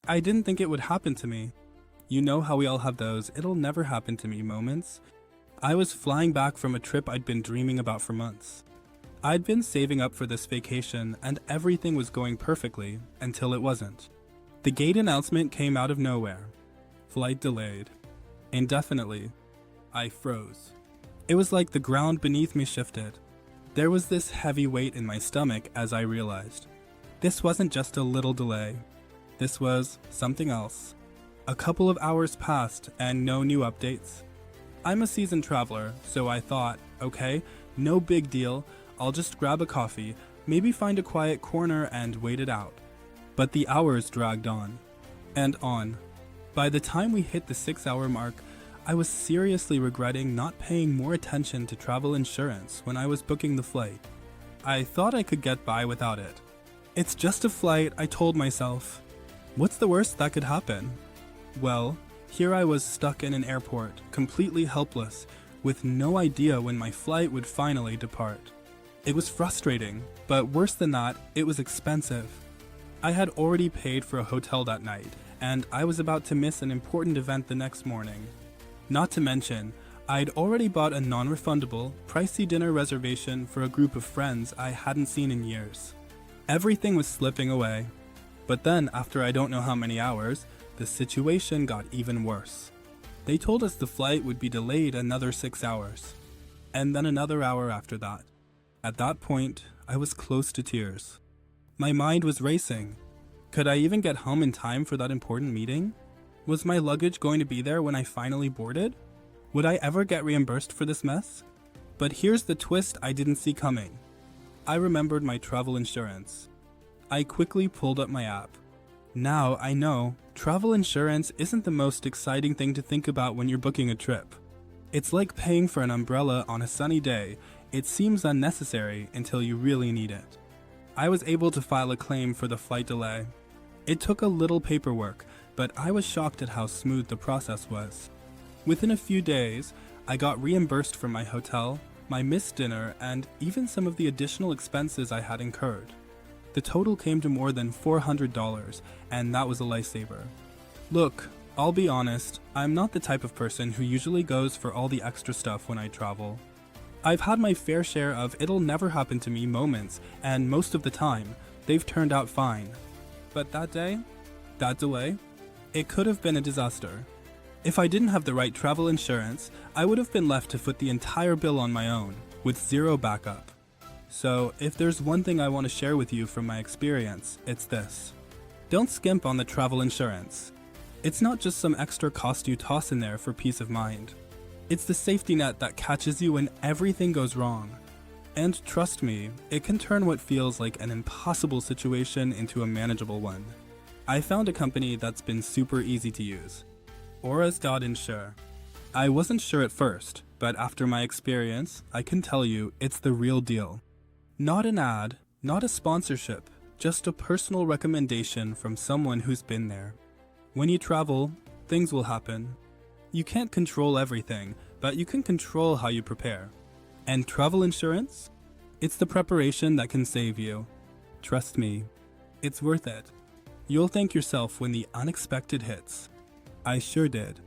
I didn't think it would happen to me. You know how we all have those "it'll never happen to me" moments? I was flying back from a trip I'd been dreaming about for months. I'd been saving up for this vacation and everything was going perfectly until it wasn't. The gate announcement came out of nowhere. Flight delayed. Indefinitely. I froze. It was like the ground beneath me shifted. There was this heavy weight in my stomach as I realized. This wasn't just a little delay. This was something else. A couple of hours passed and no new updates. I'm a seasoned traveler, so I thought, okay, no big deal, I'll just grab a coffee, maybe find a quiet corner and wait it out. But the hours dragged on. And on. By the time we hit the 6-hour mark, I was seriously regretting not paying more attention to travel insurance when I was booking the flight. I thought I could get by without it. It's just a flight, I told myself. What's the worst that could happen? Well, here I was stuck in an airport, completely helpless, with no idea when my flight would finally depart. It was frustrating, but worse than that, it was expensive. I had already paid for a hotel that night, and I was about to miss an important event the next morning. Not to mention, I'd already bought a non-refundable, pricey dinner reservation for a group of friends I hadn't seen in years. Everything was slipping away. But then, after I don't know how many hours, the situation got even worse. They told us the flight would be delayed another 6 hours, and then another hour after that. At that point, I was close to tears. My mind was racing. Could I even get home in time for that important meeting? Was my luggage going to be there when I finally boarded? Would I ever get reimbursed for this mess? But here's the twist I didn't see coming. I remembered my travel insurance. I quickly pulled up my app. Now I know travel insurance isn't the most exciting thing to think about when you're booking a trip. It's like paying for an umbrella on a sunny day. It seems unnecessary until you really need it. I was able to file a claim for the flight delay. It took a little paperwork, but I was shocked at how smooth the process was. Within a few days, I got reimbursed for my hotel, my missed dinner, and even some of the additional expenses I had incurred. The total came to more than $400, and that was a lifesaver. Look, I'll be honest, I'm not the type of person who usually goes for all the extra stuff when I travel. I've had my fair share of "it'll never happen to me" moments, and most of the time, they've turned out fine. But that day, that delay, it could have been a disaster. If I didn't have the right travel insurance, I would have been left to foot the entire bill on my own, with zero backup. So, if there's one thing I want to share with you from my experience, it's this. Don't skimp on the travel insurance. It's not just some extra cost you toss in there for peace of mind. It's the safety net that catches you when everything goes wrong. And trust me, it can turn what feels like an impossible situation into a manageable one. I found a company that's been super easy to use. Insure. I wasn't sure at first, but after my experience, I can tell you it's the real deal. Not an ad, not a sponsorship, just a personal recommendation from someone who's been there. When you travel, things will happen. You can't control everything, but you can control how you prepare. And travel insurance? It's the preparation that can save you. Trust me, it's worth it. You'll thank yourself when the unexpected hits. I sure did.